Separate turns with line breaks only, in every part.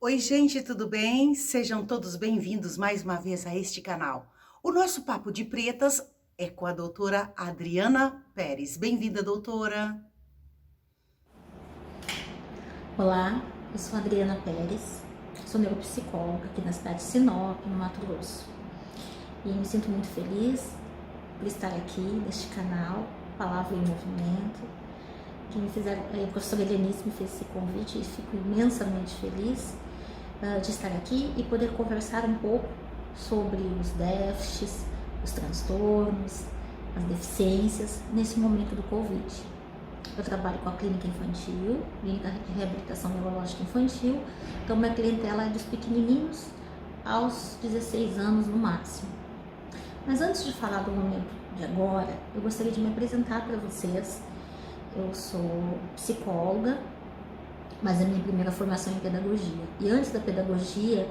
Oi, gente, tudo bem? Sejam todos bem-vindos mais uma vez a este canal. O nosso Papo de Pretas é com a doutora Adriana Pérez. Bem-vinda, doutora.
Olá, eu sou a Adriana Pérez, sou neuropsicóloga aqui na cidade de Sinop, no Mato Grosso. E me sinto muito feliz por estar aqui neste canal, Palavra em Movimento. A professora Helenice me fez esse convite e fico imensamente feliz de estar aqui e poder conversar um pouco sobre os déficits, os transtornos, as deficiências nesse momento do Covid. Eu trabalho com a clínica infantil, clínica de reabilitação neurológica infantil, então minha clientela é dos pequenininhos aos 16 anos no máximo. Mas antes de falar do momento de agora, eu gostaria de me apresentar para vocês. Eu sou psicóloga, mas a minha primeira formação é em pedagogia. E antes da pedagogia,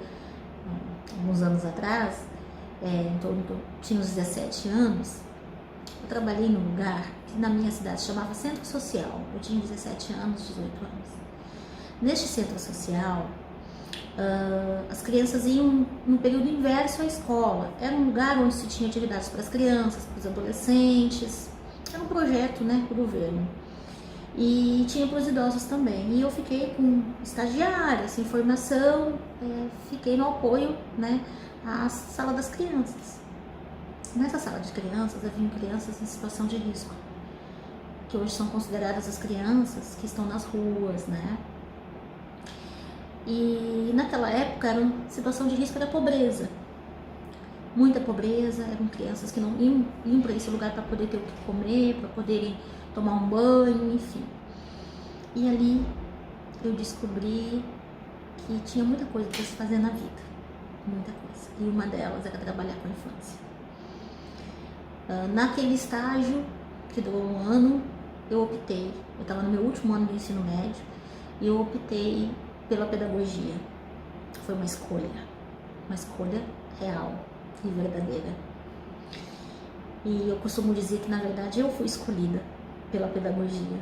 alguns anos atrás, tinha uns 17 anos, eu trabalhei num lugar que na minha cidade chamava Centro Social. Eu tinha 17 anos, 18 anos. Neste centro social, as crianças iam no período inverso à escola. Era um lugar onde se tinha atividades para as crianças, para os adolescentes. Era um projeto, do governo. E tinha para os idosos também. E eu fiquei com estagiária, sem formação, fiquei no apoio, à sala das crianças. Nessa sala de crianças, haviam crianças em situação de risco, que hoje são consideradas as crianças que estão nas ruas, E naquela época, situação de risco era pobreza. Muita pobreza, eram crianças que não iam para esse lugar para poder ter o que comer, para poderem tomar um banho, enfim. E ali eu descobri que tinha muita coisa para se fazer na vida, muita coisa. E uma delas era trabalhar com a infância. Naquele estágio, que durou um ano, eu estava no meu último ano do ensino médio, e eu optei pela pedagogia. Foi uma escolha real e verdadeira. E eu costumo dizer que, na verdade, eu fui escolhida pela pedagogia.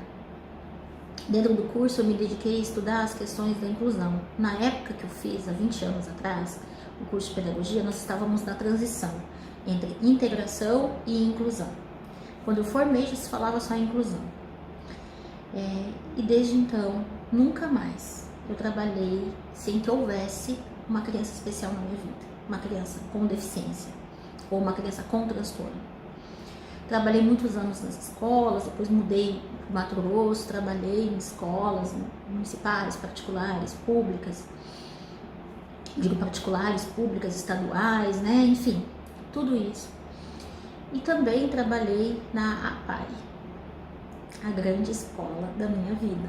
Dentro do curso, eu me dediquei a estudar as questões da inclusão. Na época que eu fiz, há 20 anos atrás, o curso de pedagogia, nós estávamos na transição entre integração e inclusão. Quando eu formei, já se falava só em inclusão. E desde então, nunca mais eu trabalhei sem que houvesse uma criança especial na minha vida, uma criança com deficiência ou uma criança com transtorno. Trabalhei muitos anos nas escolas, depois mudei para o Mato Grosso, trabalhei em escolas municipais, particulares, públicas, estaduais, enfim, tudo isso. E também trabalhei na APAE, a grande escola da minha vida.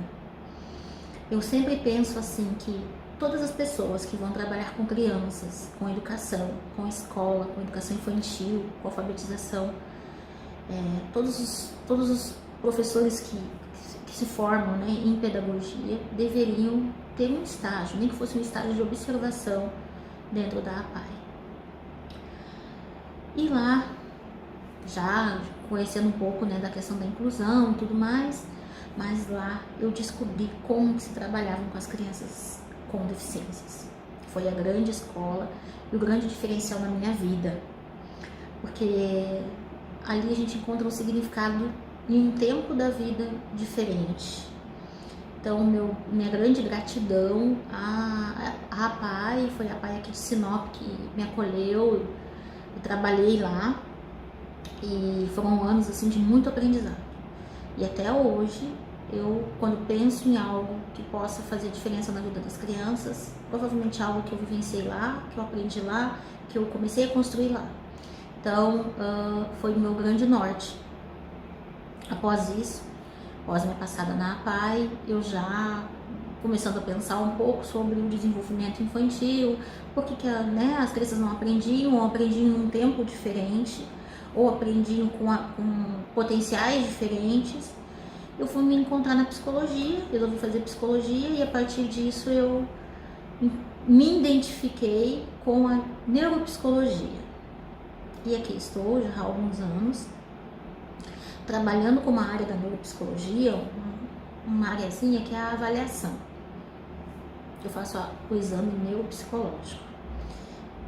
Eu sempre penso assim que todas as pessoas que vão trabalhar com crianças, com educação, com escola, com educação infantil, com alfabetização, todos os professores que se formam em pedagogia deveriam ter um estágio, nem que fosse um estágio de observação dentro da APAE. E lá, já conhecendo um pouco da questão da inclusão e tudo mais, mas lá eu descobri como se trabalhavam com as crianças com deficiências. Foi a grande escola e o grande diferencial na minha vida, porque ali a gente encontra um significado em um tempo da vida diferente. Então, minha grande gratidão à APAE, foi a APAE aqui de Sinop que me acolheu, eu trabalhei lá e foram anos assim de muito aprendizado. E até hoje, quando penso em algo que possa fazer diferença na vida das crianças, provavelmente algo que eu vivenciei lá, que eu aprendi lá, que eu comecei a construir lá. Então, foi o meu grande norte. Após isso, após minha passada na APAE, eu já começando a pensar um pouco sobre o desenvolvimento infantil, porque as crianças não aprendiam, ou aprendiam em um tempo diferente, ou aprendiam com potenciais diferentes. Eu fui me encontrar na psicologia, resolvi fazer psicologia, e a partir disso eu me identifiquei com a neuropsicologia. E aqui estou já há alguns anos, trabalhando com uma área da neuropsicologia, uma areazinha que é a avaliação. eu faço o exame neuropsicológico,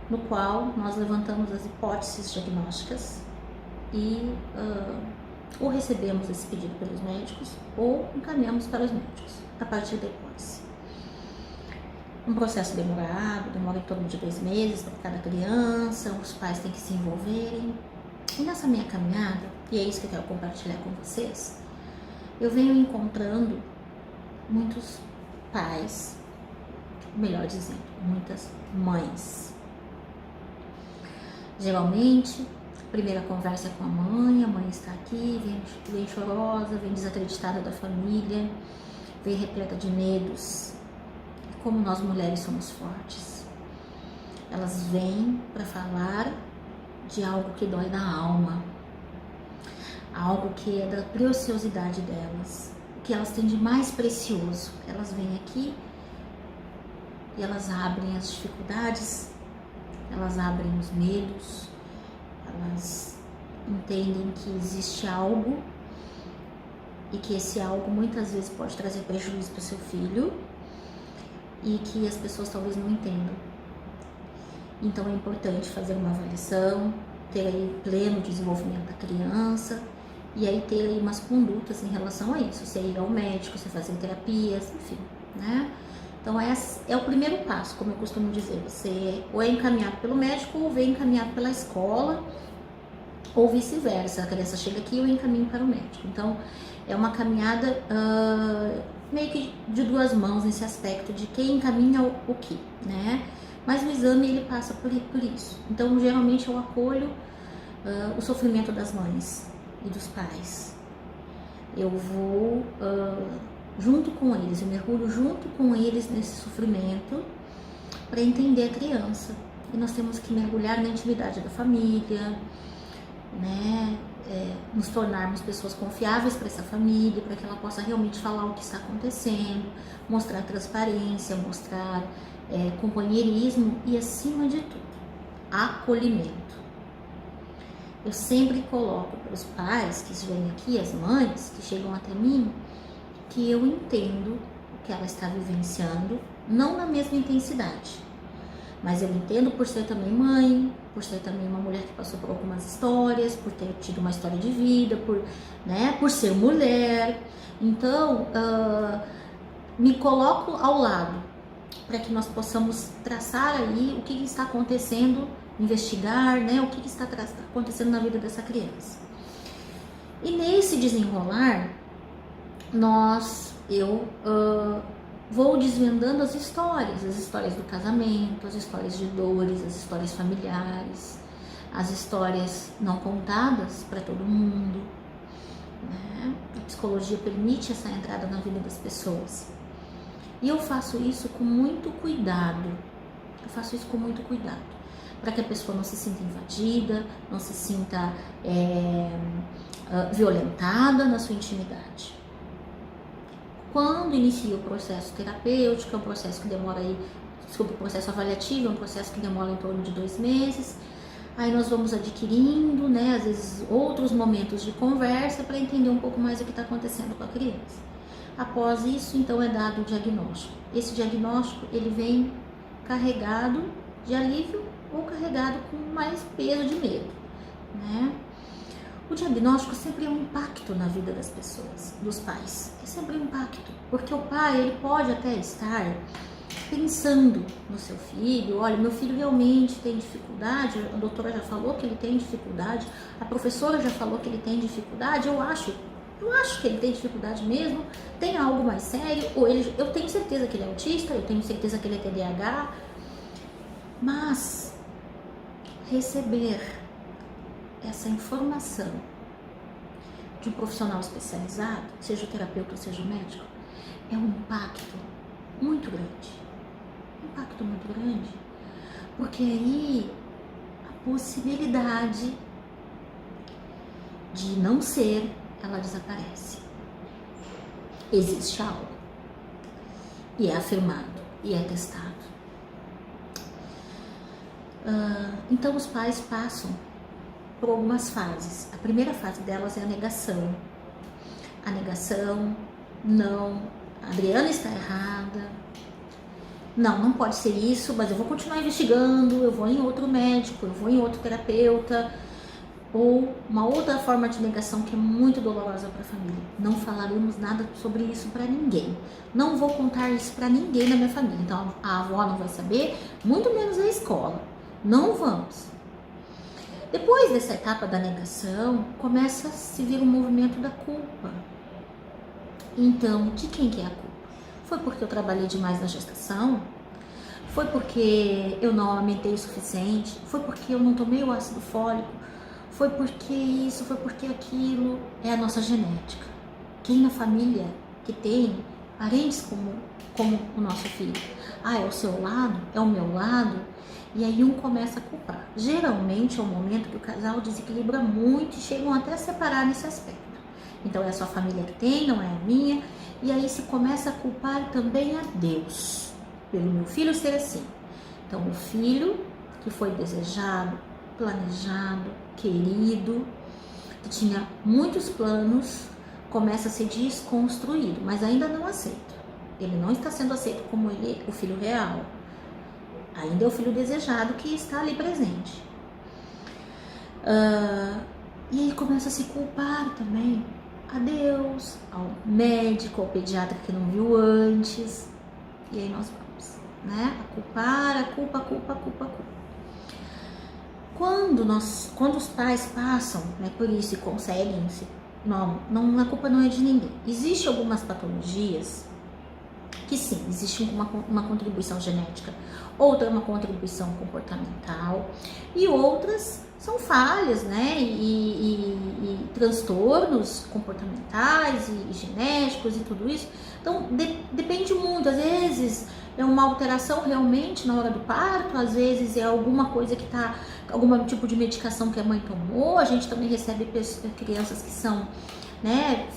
no qual nós levantamos as hipóteses diagnósticas e ou recebemos esse pedido pelos médicos ou encaminhamos para os médicos a partir da hipótese. Um processo demorado, demora em torno de 2 meses para cada criança, os pais têm que se envolverem. E nessa minha caminhada, e é isso que eu quero compartilhar com vocês, eu venho encontrando muitos pais, melhor dizendo, muitas mães. Geralmente, a primeira conversa é com a mãe está aqui, vem chorosa, vem desacreditada da família, vem repleta de medos. E como nós mulheres somos fortes, elas vêm para falar de algo que dói na alma, algo que é da preciosidade delas, que elas têm de mais precioso. Elas vêm aqui e elas abrem as dificuldades, elas abrem os medos, elas entendem que existe algo e que esse algo muitas vezes pode trazer prejuízo para o seu filho e que as pessoas talvez não entendam. Então é importante fazer uma avaliação, ter aí pleno desenvolvimento da criança e aí ter aí umas condutas em relação a isso, você ir ao médico, você fazer terapias, enfim, né? Então é o primeiro passo, como eu costumo dizer, você ou é encaminhado pelo médico ou vem encaminhado pela escola ou vice-versa, a criança chega aqui e eu encaminho para o médico. Então é uma caminhada meio que de 2 mãos nesse aspecto de quem encaminha o que, né? Mas o exame ele passa por isso. Então geralmente eu acolho o sofrimento das mães e dos pais. Eu vou junto com eles, eu mergulho junto com eles nesse sofrimento para entender a criança. E nós temos que mergulhar na intimidade da família, né? Nos tornarmos pessoas confiáveis para essa família, para que ela possa realmente falar o que está acontecendo, mostrar transparência, mostrar companheirismo e, acima de tudo, acolhimento. Eu sempre coloco para os pais que vêm aqui, as mães que chegam até mim, que eu entendo o que ela está vivenciando, não na mesma intensidade, mas eu entendo por ser também mãe, por ser também uma mulher que passou por algumas histórias, por ter tido uma história de vida, por ser mulher. Então, me coloco ao lado para que nós possamos traçar aí o que está acontecendo, investigar, né, o que está acontecendo na vida dessa criança. E nesse desenrolar, eu vou desvendando as histórias do casamento, as histórias de dores, as histórias familiares, as histórias não contadas para todo mundo, né? A psicologia permite essa entrada na vida das pessoas. E eu faço isso com muito cuidado, para que a pessoa não se sinta invadida, não se sinta violentada na sua intimidade. Quando inicia o processo terapêutico, é um processo que demora o processo avaliativo é um processo que demora em torno de 2 meses, aí nós vamos adquirindo, né, às vezes outros momentos de conversa para entender um pouco mais o que está acontecendo com a criança. Após isso, então, é dado o diagnóstico. Esse diagnóstico, ele vem carregado de alívio ou carregado com mais peso de medo, né? O diagnóstico sempre é um impacto na vida das pessoas, dos pais. É sempre um impacto, porque o pai, ele pode até estar pensando no seu filho, olha, meu filho realmente tem dificuldade, a doutora já falou que ele tem dificuldade, a professora já falou que ele tem dificuldade, eu acho que ele tem dificuldade mesmo, tem algo mais sério, ou eu tenho certeza que ele é autista, eu tenho certeza que ele é TDAH, mas receber essa informação de um profissional especializado, seja o terapeuta ou seja o médico, é um impacto muito grande, porque aí a possibilidade de não ser, ela desaparece. Existe algo e é afirmado e é testado. Então os pais passam por algumas fases. A primeira fase delas é a negação. A negação, não, a Adriana está errada, Não, não pode ser isso, mas eu vou continuar investigando, eu vou em outro médico, eu vou em outro terapeuta. Ou uma outra forma de negação que é muito dolorosa para a família: não falaremos nada sobre isso para ninguém. Não vou contar isso para ninguém na minha família. Então a avó não vai saber, muito menos a escola. Não vamos. Depois dessa etapa da negação, começa a se vir um movimento da culpa. Então, de quem que é a culpa? Foi porque eu trabalhei demais na gestação? Foi porque eu não amamentei o suficiente? Foi porque eu não tomei o ácido fólico? Foi porque isso, foi porque aquilo. É a nossa genética. Quem na família que tem parentes como o nosso filho? Ah, é o seu lado? É o meu lado? E aí um começa a culpar. Geralmente é um momento que o casal desequilibra muito e chegam até a separar nesse aspecto. Então é a sua família que tem, não é a minha. E aí se começa a culpar também a Deus, pelo meu filho ser assim. Então o filho que foi desejado, planejado, querido, que tinha muitos planos, começa a ser desconstruído, mas ainda não aceito. Ele não está sendo aceito como o filho real. Ainda é o filho desejado que está ali presente. E aí começa a se culpar também a Deus, ao médico, ao pediatra que não viu antes. E aí nós vamos, né? A culpar, a culpa. Quando os pais passam, né, por isso e conseguem não, a culpa não é de ninguém. Existem algumas patologias que sim, existe uma contribuição genética, outra é uma contribuição comportamental e outras são falhas, né, e transtornos comportamentais e genéticos e tudo isso. Então depende muito, às vezes é uma alteração realmente na hora do parto, às vezes é alguma coisa que tá, algum tipo de medicação que a mãe tomou. A gente também recebe crianças que são, né,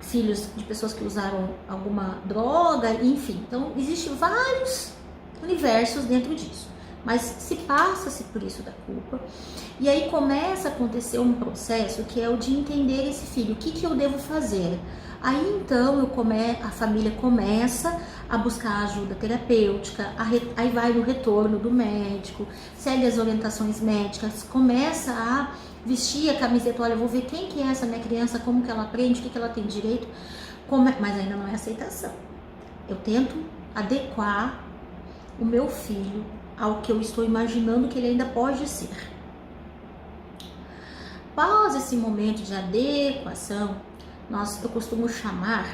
filhos de pessoas que usaram alguma droga, enfim. Então existem vários universos dentro disso, mas se passa-se por isso da culpa, e aí começa a acontecer um processo que é o de entender esse filho, o que eu devo fazer. Aí então a família começa a buscar ajuda terapêutica, aí vai no retorno do médico, segue as orientações médicas, começa a vestir a camiseta, olha, eu vou ver quem que é essa minha criança, como que ela aprende, o que ela tem direito, mas ainda não é aceitação. Eu tento adequar o meu filho ao que eu estou imaginando que ele ainda pode ser. Após esse momento de adequação, eu costumo chamar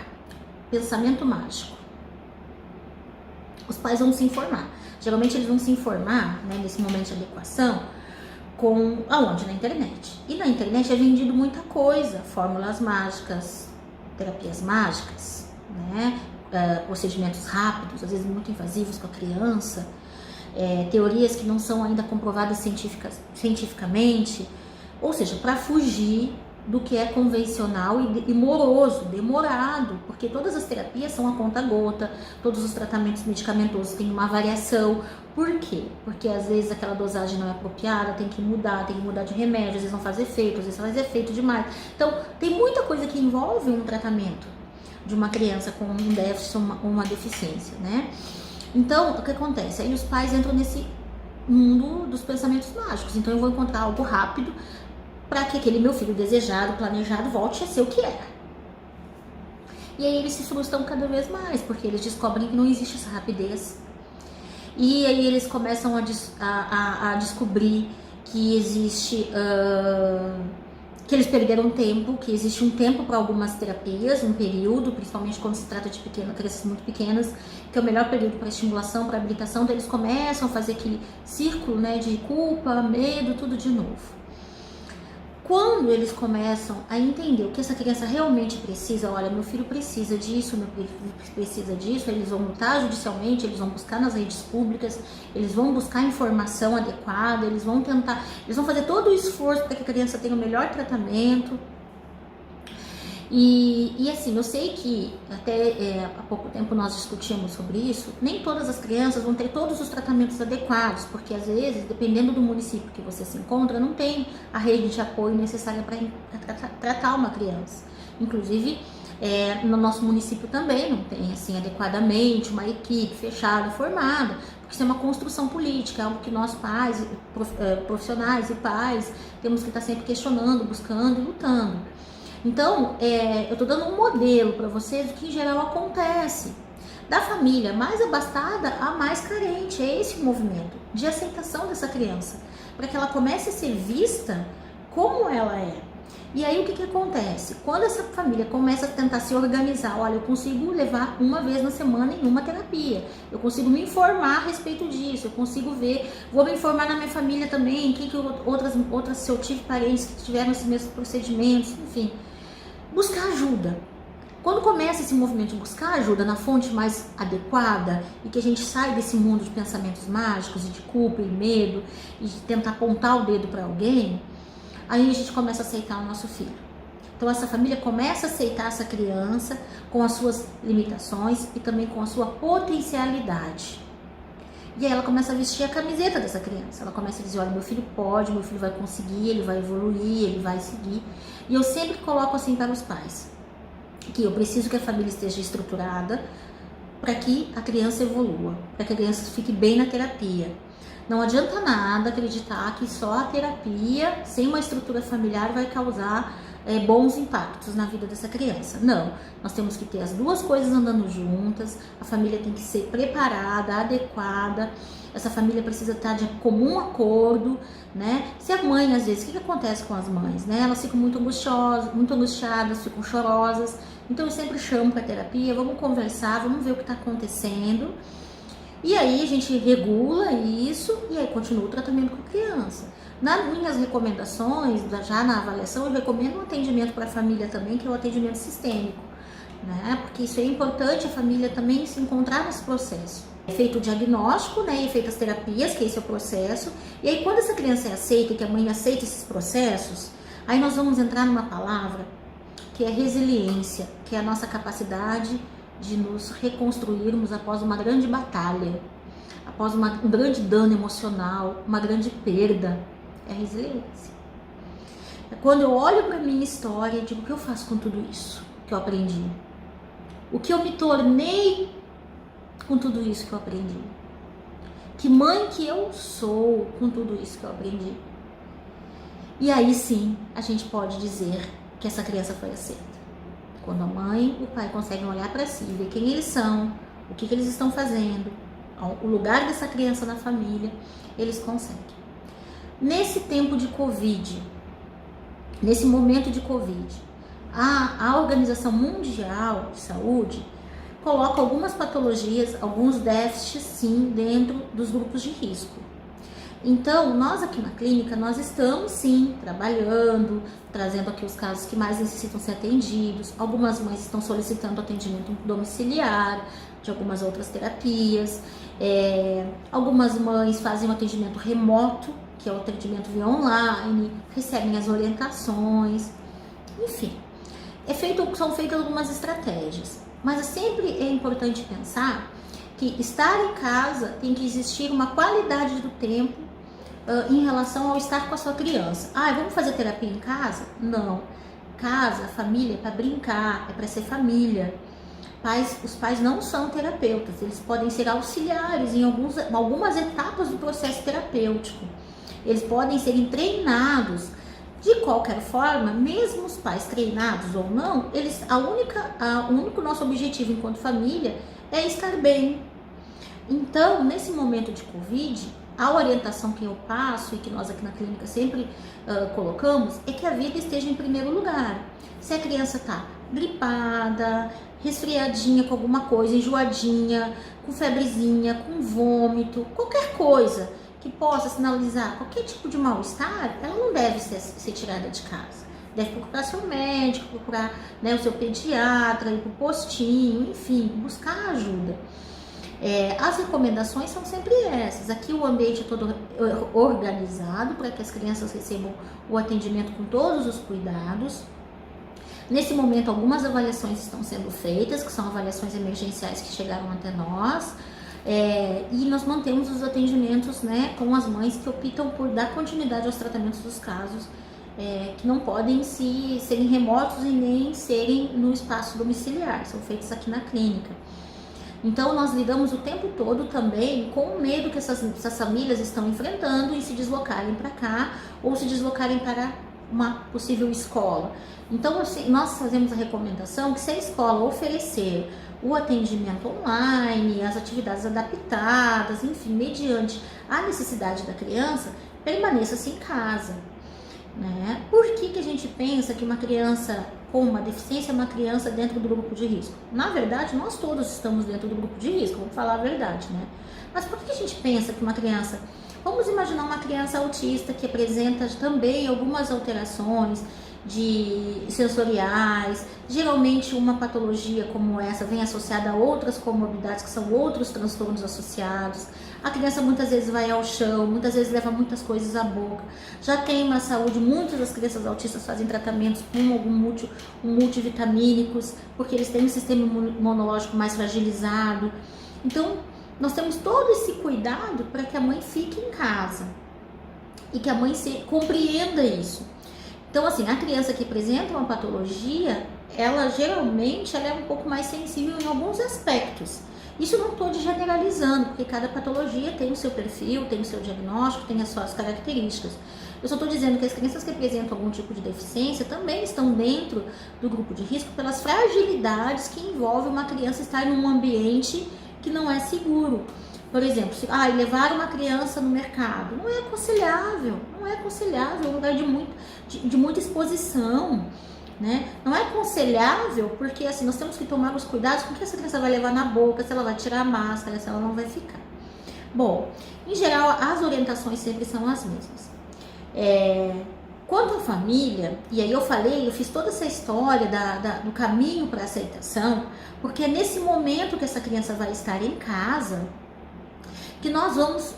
pensamento mágico. Os pais vão se informar. Geralmente eles vão se informar, né, nesse momento de adequação, aonde? Na internet. E na internet é vendido muita coisa, fórmulas mágicas, terapias mágicas, né, procedimentos rápidos, às vezes muito invasivos com a criança, teorias que não são ainda comprovadas cientificamente, ou seja, para fugir do que é convencional e moroso, demorado, porque todas as terapias são a conta gota, todos os tratamentos medicamentosos têm uma variação. Por quê? Porque às vezes aquela dosagem não é apropriada, tem que mudar de remédio, às vezes não faz efeito, às vezes faz efeito demais. Então, tem muita coisa que envolve um tratamento de uma criança com um déficit ou uma deficiência, né? Então, o que acontece? Aí os pais entram nesse mundo dos pensamentos mágicos. Então, eu vou encontrar algo rápido para que aquele meu filho desejado, planejado, volte a ser o que era. E aí eles se frustram cada vez mais, porque eles descobrem que não existe essa rapidez. E aí eles começam a descobrir que existe, que eles perderam tempo, que existe um tempo para algumas terapias, um período, principalmente quando se trata de crianças muito pequenas, que é o melhor período para estimulação, para habilitação. Então eles começam a fazer aquele círculo, né, de culpa, medo, tudo de novo. Quando eles começam a entender o que essa criança realmente precisa, olha, meu filho precisa disso, meu filho precisa disso, eles vão lutar judicialmente, eles vão buscar nas redes públicas, eles vão buscar informação adequada, eles vão fazer todo o esforço para que a criança tenha o melhor tratamento. E assim, eu sei que até há pouco tempo nós discutimos sobre isso, nem todas as crianças vão ter todos os tratamentos adequados, porque às vezes, dependendo do município que você se encontra, não tem a rede de apoio necessária para tratar uma criança. Inclusive, No nosso município também não tem assim adequadamente uma equipe fechada, formada, porque isso é uma construção política, é algo que nós pais, profissionais e pais, temos que estar sempre questionando, buscando e lutando. Então, eu estou dando um modelo para vocês do que em geral acontece. Da família mais abastada à mais carente, é esse o movimento de aceitação dessa criança, para que ela comece a ser vista como ela é. E aí o que acontece? Quando essa família começa a tentar se organizar, olha, eu consigo levar uma vez na semana em uma terapia, eu consigo me informar a respeito disso, eu consigo ver, vou me informar na minha família também, outras se eu tive parentes que tiveram esses mesmos procedimentos, enfim, buscar ajuda. Quando começa esse movimento de buscar ajuda na fonte mais adequada e que a gente sai desse mundo de pensamentos mágicos e de culpa e medo e de tentar apontar o dedo para alguém, aí a gente começa a aceitar o nosso filho. Então essa família começa a aceitar essa criança com as suas limitações e também com a sua potencialidade. E aí ela começa a vestir a camiseta dessa criança. Ela começa a dizer, olha, meu filho pode, meu filho vai conseguir, ele vai evoluir, ele vai seguir. E eu sempre coloco assim para os pais, que eu preciso que a família esteja estruturada para que a criança evolua, para que a criança fique bem na terapia. Não adianta nada acreditar que só a terapia, sem uma estrutura familiar, vai causar bons impactos na vida dessa criança. Não, nós temos que ter as duas coisas andando juntas, a família tem que ser preparada, adequada, essa família precisa estar de comum acordo, né? Se a mãe, às vezes, o que acontece com as mães, né? Elas ficam muito angustiadas, ficam chorosas, então eu sempre chamo para terapia, vamos conversar, vamos ver o que está acontecendo. E aí a gente regula isso e aí continua o tratamento com a criança. Nas minhas recomendações, já na avaliação, eu recomendo um atendimento para a família também, que é o atendimento sistêmico, né? Porque isso é importante a família também se encontrar nesse processo. É feito o diagnóstico, né? E é feito as terapias, que esse é o processo. E aí quando essa criança é aceita, que a mãe aceita esses processos, aí nós vamos entrar numa palavra que é resiliência, que é a nossa capacidade de nos reconstruirmos após uma grande batalha, após um grande dano emocional, uma grande perda. É resiliência. É quando eu olho para a minha história e digo, o que eu faço com tudo isso que eu aprendi? O que eu me tornei com tudo isso que eu aprendi? Que mãe que eu sou com tudo isso que eu aprendi? E aí sim, a gente pode dizer que essa criança foi aceita. Quando a mãe e o pai conseguem olhar para si, ver quem eles são, o que eles estão fazendo, o lugar dessa criança na família, eles conseguem. Nesse tempo de Covid, nesse momento de Covid, a Organização Mundial de Saúde coloca algumas patologias, alguns déficits, sim, dentro dos grupos de risco. Então, nós aqui na clínica, nós estamos sim trabalhando, trazendo aqui os casos que mais necessitam ser atendidos. Algumas mães estão solicitando atendimento domiciliar, de algumas outras terapias. Algumas mães fazem um atendimento remoto, que é o atendimento via online, recebem as orientações, enfim. São feitas algumas estratégias, mas sempre é importante pensar que estar em casa tem que existir uma qualidade do tempo em relação ao estar com a sua criança. Vamos fazer terapia em casa? Não. Casa, família é para brincar, é para ser família. Os pais não são terapeutas, eles podem ser auxiliares em algumas etapas do processo terapêutico. Eles podem serem treinados. De qualquer forma, mesmo os pais treinados ou não, o único nosso objetivo enquanto família é estar bem. Então, nesse momento de Covid, a orientação que eu passo e que nós aqui na clínica sempre colocamos é que a vida esteja em primeiro lugar. Se a criança está gripada, resfriadinha com alguma coisa, enjoadinha, com febrezinha, com vômito, qualquer coisa que possa sinalizar qualquer tipo de mal-estar, ela não deve ser tirada de casa. Deve procurar seu médico, procurar o seu pediatra, ir para o postinho, enfim, buscar ajuda. As recomendações são sempre essas. Aqui o ambiente é todo organizado para que as crianças recebam o atendimento com todos os cuidados. Nesse momento, algumas avaliações estão sendo feitas, que são avaliações emergenciais que chegaram até nós. E nós mantemos os atendimentos com as mães que optam por dar continuidade aos tratamentos dos casos que não podem serem remotos e nem serem no espaço domiciliar, são feitos aqui na clínica. Então nós lidamos o tempo todo também com o medo que essas famílias estão enfrentando em se deslocarem para cá ou se deslocarem para uma possível escola. Então assim, nós fazemos a recomendação que se a escola oferecer o atendimento online, as atividades adaptadas, enfim, mediante a necessidade da criança, permaneça-se em casa. Né? Por que a gente pensa que uma criança com uma deficiência é uma criança dentro do grupo de risco? Na verdade, nós todos estamos dentro do grupo de risco, vamos falar a verdade, né? Mas por que a gente pensa que uma criança... Vamos imaginar uma criança autista que apresenta também algumas alterações sensoriais. Geralmente uma patologia como essa vem associada a outras comorbidades, que são outros transtornos associados. A criança muitas vezes vai ao chão, muitas vezes leva muitas coisas à boca. Já tem uma saúde, muitas das crianças autistas fazem tratamentos com algum multivitamínicos, porque eles têm um sistema imunológico mais fragilizado. Então, nós temos todo esse cuidado para que a mãe fique em casa e que a mãe compreenda isso. Então, assim, a criança que apresenta uma patologia, ela geralmente é um pouco mais sensível em alguns aspectos. Isso não estou generalizando, porque cada patologia tem o seu perfil, tem o seu diagnóstico, tem as suas características. Eu só estou dizendo que as crianças que apresentam algum tipo de deficiência também estão dentro do grupo de risco pelas fragilidades que envolve uma criança estar num ambiente que não é seguro. Por exemplo, levar uma criança no mercado não é aconselhável, é um lugar de muita exposição, né? Não é aconselhável porque assim, nós temos que tomar os cuidados com o que essa criança vai levar na boca, se ela vai tirar a máscara, se ela não vai ficar. Bom, em geral, as orientações sempre são as mesmas. Quanto à família, e aí eu fiz toda essa história do caminho para a aceitação, porque é nesse momento que essa criança vai estar em casa que nós vamos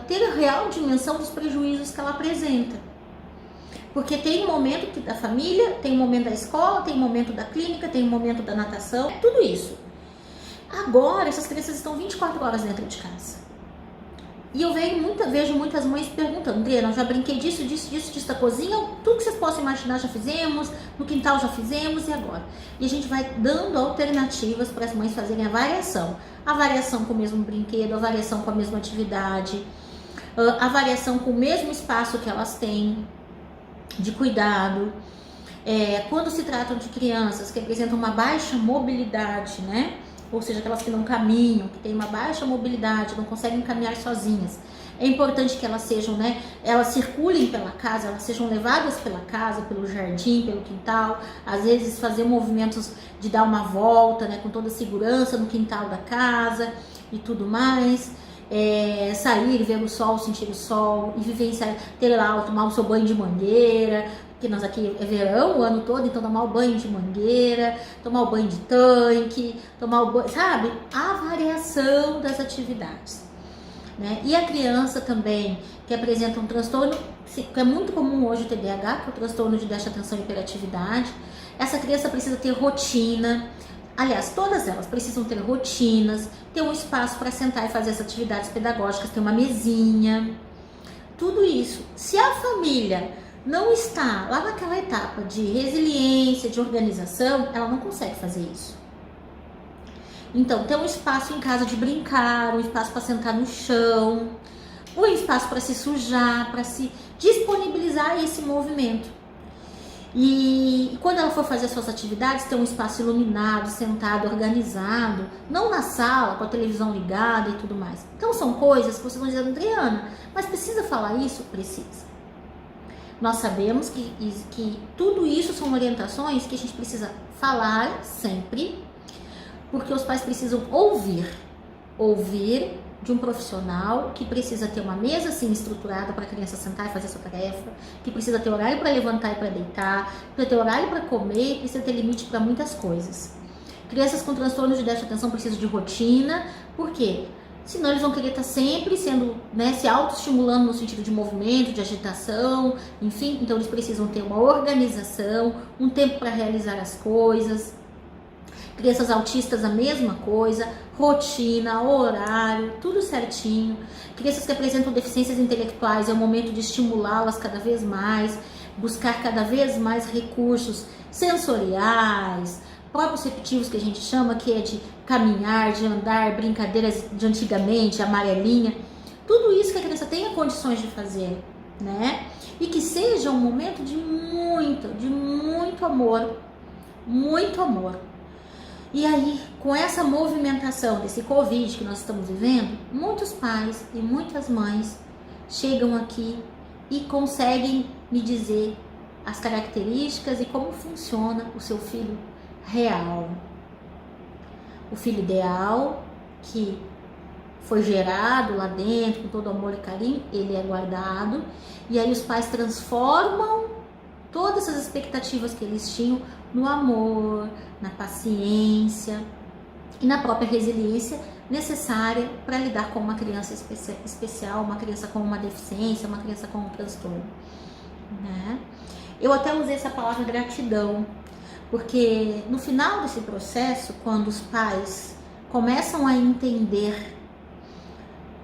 ter a real dimensão dos prejuízos que ela apresenta. Porque tem um momento da família, tem um momento da escola, tem um momento da clínica, tem um momento da natação, tudo isso. Agora, essas crianças estão 24 horas dentro de casa. E eu vejo muitas mães perguntando: Adriana, eu já brinquei disso da cozinha, tudo que vocês possam imaginar já fizemos, no quintal já fizemos, e agora? E a gente vai dando alternativas para as mães fazerem a variação com o mesmo brinquedo, a variação com a mesma atividade, a variação com o mesmo espaço que elas têm de cuidado. Quando se tratam de crianças que apresentam uma baixa mobilidade, né? Ou seja, aquelas que não caminham, que têm uma baixa mobilidade, não conseguem caminhar sozinhas. É importante que elas sejam, elas circulem pela casa, elas sejam levadas pela casa, pelo jardim, pelo quintal. Às vezes fazer movimentos de dar uma volta, com toda a segurança no quintal da casa e tudo mais. Sair, ver o sol, sentir o sol e vivenciar, ter lá, tomar o seu banho de mangueira, porque nós aqui é verão o ano todo, então tomar o banho de mangueira, tomar o banho de tanque, tomar o banho, sabe? A variação das atividades, né? E a criança também que apresenta um transtorno, que é muito comum hoje o TDAH, que é o transtorno de déficit de atenção e hiperatividade. Essa criança precisa ter rotina. Aliás, todas elas precisam ter rotinas, ter um espaço para sentar e fazer as atividades pedagógicas, ter uma mesinha, tudo isso. Se a família não está lá naquela etapa de resiliência, de organização, ela não consegue fazer isso. Então, ter um espaço em casa de brincar, um espaço para sentar no chão, um espaço para se sujar, para se disponibilizar esse movimento. E quando ela for fazer suas atividades, ter um espaço iluminado, sentado, organizado, não na sala, com a televisão ligada e tudo mais. Então são coisas que vocês vão dizer: Adriana, mas precisa falar isso? Precisa. Nós sabemos que tudo isso são orientações que a gente precisa falar sempre, porque os pais precisam ouvir de um profissional que precisa ter uma mesa assim estruturada para a criança sentar e fazer sua tarefa, que precisa ter horário para levantar e para deitar, precisa ter horário para comer, precisa ter limite para muitas coisas. Crianças com transtorno de déficit de atenção precisam de rotina, por quê? Senão eles vão querer estar sempre sendo, se autoestimulando no sentido de movimento, de agitação, enfim. Então eles precisam ter uma organização, um tempo para realizar as coisas. Crianças autistas a mesma coisa, rotina, horário, tudo certinho. Crianças que apresentam deficiências intelectuais, é o momento de estimulá-las cada vez mais. buscar cada vez mais recursos sensoriais, proprioceptivos, que a gente chama, que é de caminhar, de andar, brincadeiras de antigamente, amarelinha, tudo isso que a criança tenha condições de fazer, né? E que seja um momento de muito amor, muito amor. E aí, com essa movimentação desse Covid que nós estamos vivendo, muitos pais e muitas mães chegam aqui e conseguem me dizer as características e como funciona o seu filho real. O filho ideal, que foi gerado lá dentro com todo amor e carinho, ele é guardado, e aí os pais transformam todas essas expectativas que eles tinham no amor, na paciência e na própria resiliência necessária para lidar com uma criança especial, uma criança com uma deficiência, uma criança com um transtorno, né? Eu até usei essa palavra gratidão, porque no final desse processo, quando os pais começam a entender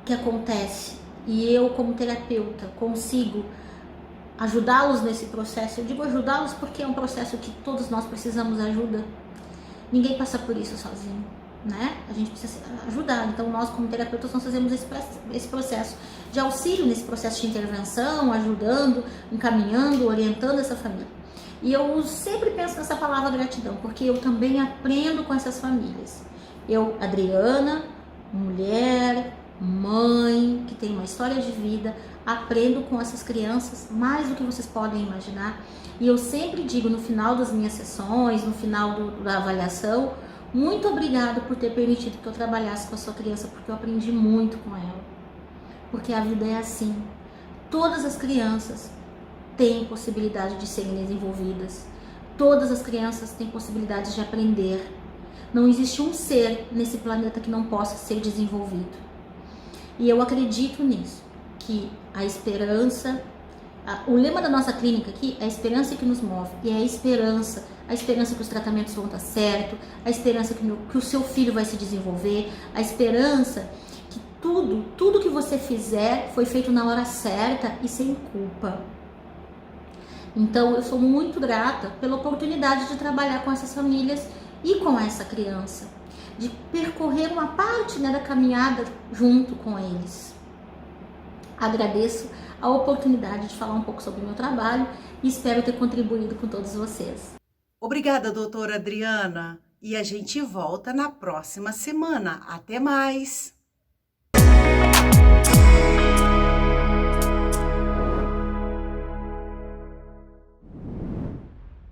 o que acontece e eu, como terapeuta, consigo ajudá-los nesse processo. Eu digo ajudá-los porque é um processo que todos nós precisamos de ajuda. Ninguém passa por isso sozinho, né? A gente precisa ajudar. Então nós, como terapeutas, nós fazemos esse processo de auxílio nesse processo de intervenção, ajudando, encaminhando, orientando essa família. E eu sempre penso nessa palavra gratidão, porque eu também aprendo com essas famílias. Eu, Adriana, mulher, mãe, que tem uma história de vida, aprendo com essas crianças mais do que vocês podem imaginar. E eu sempre digo no final das minhas sessões, no final da avaliação, muito obrigado por ter permitido que eu trabalhasse com a sua criança, porque eu aprendi muito com ela. Porque a vida é assim. Todas as crianças têm possibilidade de serem desenvolvidas. Todas as crianças têm possibilidade de aprender. Não existe um ser nesse planeta que não possa ser desenvolvido. E eu acredito nisso, que a esperança, o lema da nossa clínica aqui é a esperança que nos move, e é a esperança que os tratamentos vão dar certo, a esperança que o seu filho vai se desenvolver, a esperança que tudo que você fizer foi feito na hora certa e sem culpa. Então eu sou muito grata pela oportunidade de trabalhar com essas famílias e com essa criança, de percorrer uma parte, né, da caminhada junto com eles. Agradeço a oportunidade de falar um pouco sobre o meu trabalho e espero ter contribuído com todos vocês.
Obrigada, doutora Adriana. E a gente volta na próxima semana. Até mais!